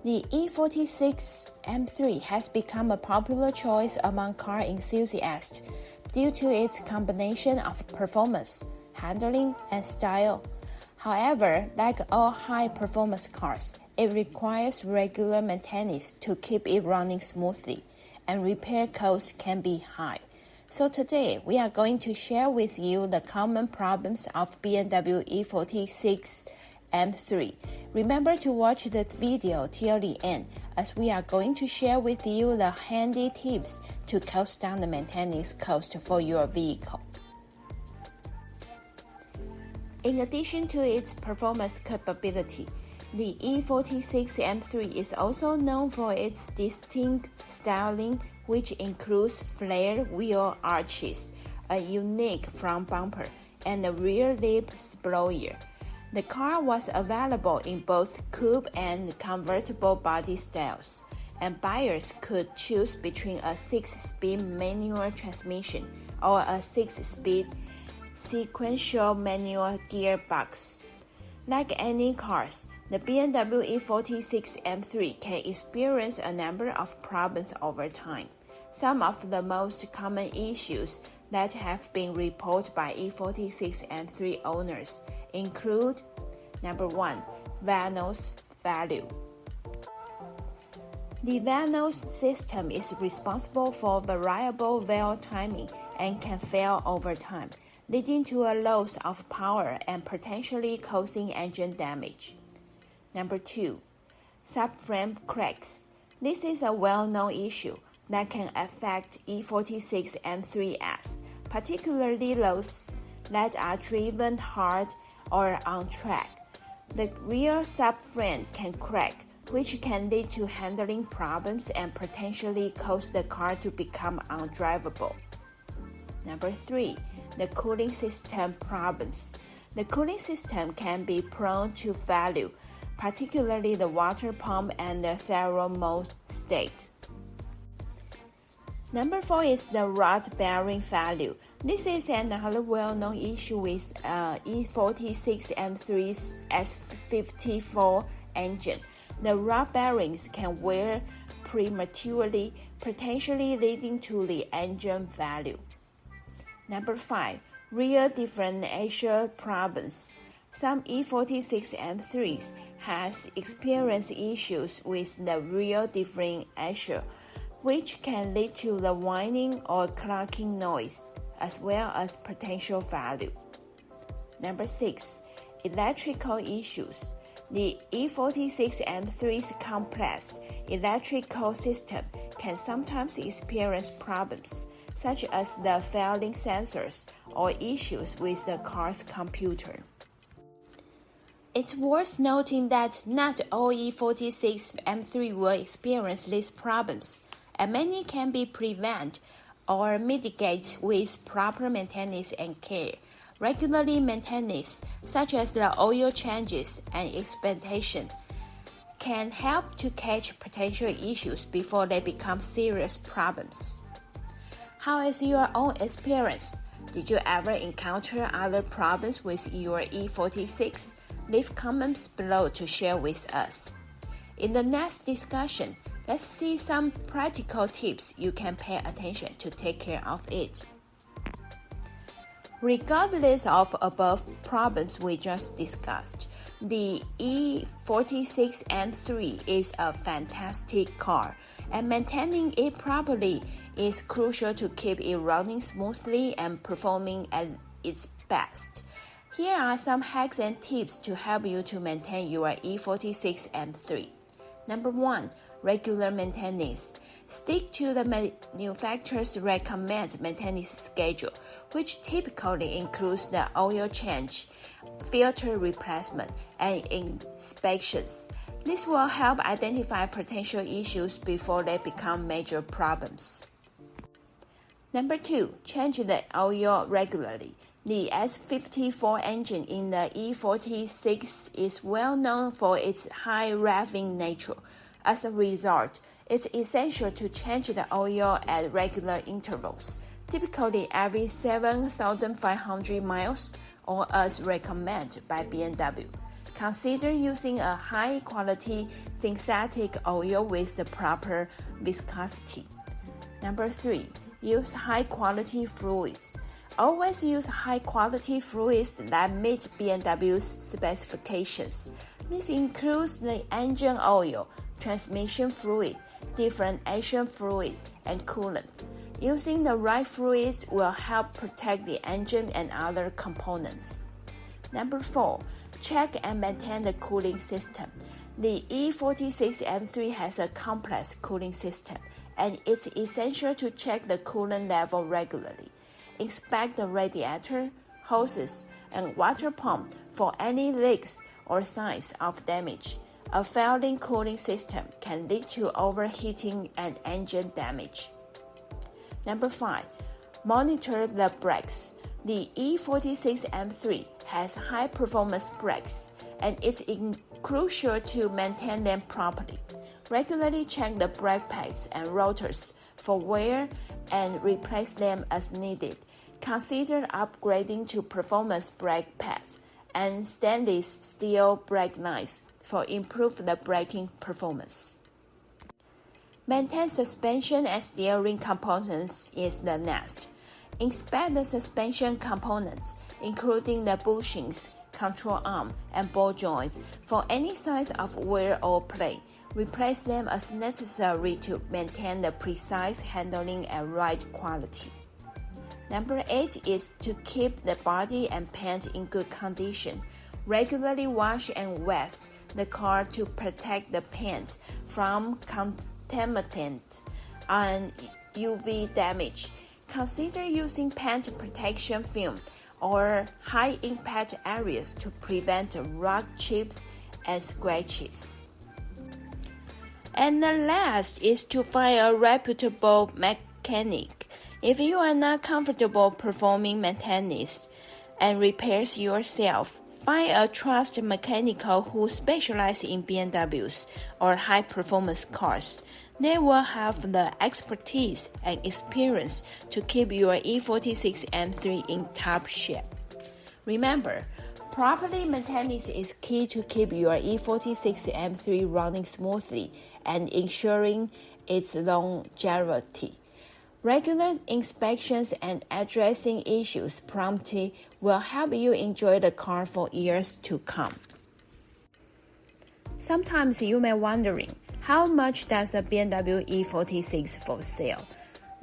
The E46 M3 has become a popular choice among car enthusiasts due to its combination of performance, handling, and style. However, like all high-performance cars, it requires regular maintenance to keep it running smoothly, and repair costs can be high. So today, we are going to share with you the common problems of BMW E46 M3. Remember to watch the video till the end, as we are going to share with you the handy tips to cost down the maintenance cost for your vehicle. In addition to its performance capability, the E46 M3 is also known for its distinct styling, which includes flared wheel arches, a unique front bumper, and a rear lip spoiler. The car was available in both coupe and convertible body styles, and buyers could choose between a 6-speed manual transmission or a 6-speed sequential manual gearbox. Like any cars, the BMW E46 M3 can experience a number of problems over time. Some of the most common issues that have been reported by E46 M3 owners include: Number 1. Valve failure. The valve system is responsible for variable valve timing and can fail over time, leading to a loss of power and potentially causing engine damage. Number 2. Subframe cracks. This is a well-known issue that can affect E46 M3s, particularly those that are driven hard or on track. The rear subframe can crack, which can lead to handling problems and potentially cause the car to become undrivable. Number 3. The cooling system problems. The cooling system can be prone to failure, particularly the water pump and the thermostat. Number 4 is the rod bearing failure. This is another well-known issue with E46 M3's S54 engine. The rod bearings can wear prematurely, potentially leading to the engine failure. Number 5. Rear differential problems. Some E46 M3s has experienced issues with the rear differential, which can lead to the whining or clucking noise, as well as potential failure. Number 6. Electrical issues. The E46 M3's complex electrical system can sometimes experience problems, such as the failing sensors or issues with the car's computer. It's worth noting that not all E46 M3 will experience these problems, and many can be prevented or mitigated with proper maintenance and care. Regularly maintenance, such as the oil changes and inspection, can help to catch potential issues before they become serious problems. How is your own experience? Did you ever encounter other problems with your E46? Leave comments below to share with us. In the next discussion, let's see some practical tips you can pay attention to take care of it. Regardless of above problems we just discussed, the E46 M3 is a fantastic car, and maintaining it properly is crucial to keep it running smoothly and performing at its best. Here are some hacks and tips to help you to maintain your E46 M3. Number 1. Regular maintenance. Stick to the manufacturer's recommended maintenance schedule, which typically includes the oil change, filter replacement, and inspections. This will help identify potential issues before they become major problems. Number 2. Change the oil regularly. The S54 engine in the E46 is well known for its high revving nature. As a result, it's essential to change the oil at regular intervals, typically every 7,500 miles, or as recommended by BMW. consider using a high-quality synthetic oil with the proper viscosity. Number 3, use high-quality fluids. Always use high-quality fluids that meet BMW's specifications. This includes the engine oil, transmission fluid, differentiation fluid, and coolant. Using the right fluids will help protect the engine and other components. Number 4, check and maintain the cooling system. The E46 M3 has a complex cooling system, and it's essential to check the coolant level regularly. Inspect the radiator, hoses, and water pump for any leaks or signs of damage. A failing cooling system can lead to overheating and engine damage. Number 5, monitor the brakes. The E46 M3 has high-performance brakes, and it's crucial to maintain them properly. Regularly check the brake pads and rotors for wear and replace them as needed. Consider upgrading to performance brake pads and stainless steel brake lines for improved braking performance. Maintain suspension and steering components is the next. Inspect the suspension components, including the bushings, control arm, and ball joints, for any signs of wear or play. Replace them as necessary to maintain the precise handling and ride quality. Number 8 is to keep the body and paint in good condition. Regularly wash and wet the car to protect the paint from contaminants and UV damage. Consider using paint protection film or high-impact areas to prevent rock chips and scratches. And the last is to find a reputable mechanic. If you are not comfortable performing maintenance and repairs yourself, find a trusted mechanic who specializes in BMWs or high-performance cars. They will have the expertise and experience to keep your E46 M3 in top shape. Remember, properly maintenance is key to keep your E46 M3 running smoothly and ensuring its longevity. Regular inspections and addressing issues promptly will help you enjoy the car for years to come. Sometimes you may be wondering, how much does a BMW e46 for sale?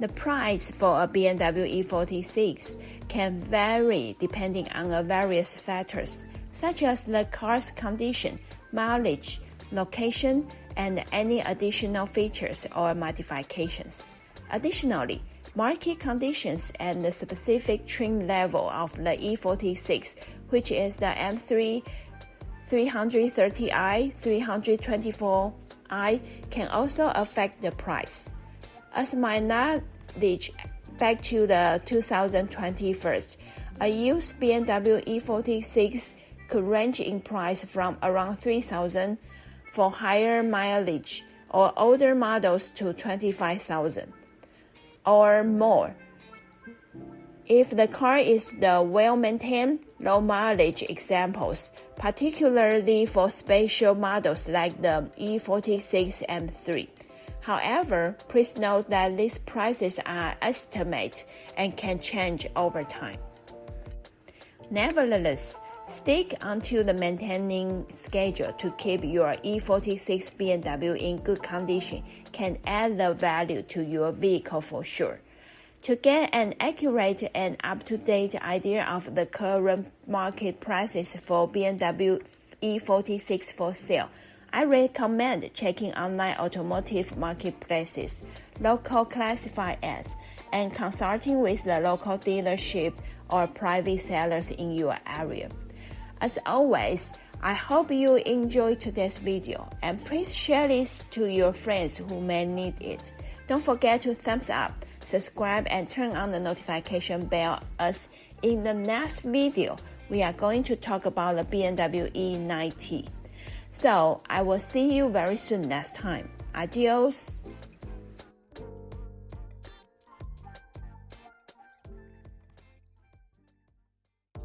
The price for a BMW e46 can vary depending on various factors, such as the car's condition, mileage, location, and any additional features or modifications. Additionally, market conditions and the specific trim level of the E46, which is the M3 330i, 324i, can also affect the price. As my knowledge back to the 2021, a used BMW e46 could range in price from around $3,000 for higher mileage or older models to $25,000 or more. If the car is the well-maintained, low-mileage examples, particularly for special models like the E46 M3. However, please note that these prices are estimated and can change over time. Nevertheless, stick onto the maintaining schedule to keep your E46 BMW in good condition can add the value to your vehicle for sure. To get an accurate and up-to-date idea of the current market prices for BMW e46 for sale, I recommend checking online automotive marketplaces, local classified ads, and consulting with the local dealership or private sellers in your area. As always, I hope you enjoyed today's video, and please share this to your friends who may need it. Don't forget to thumbs up, subscribe, and turn on the notification bell, as in the next video, we are going to talk about the BMW E90. So, I will see you very soon next time. Adios!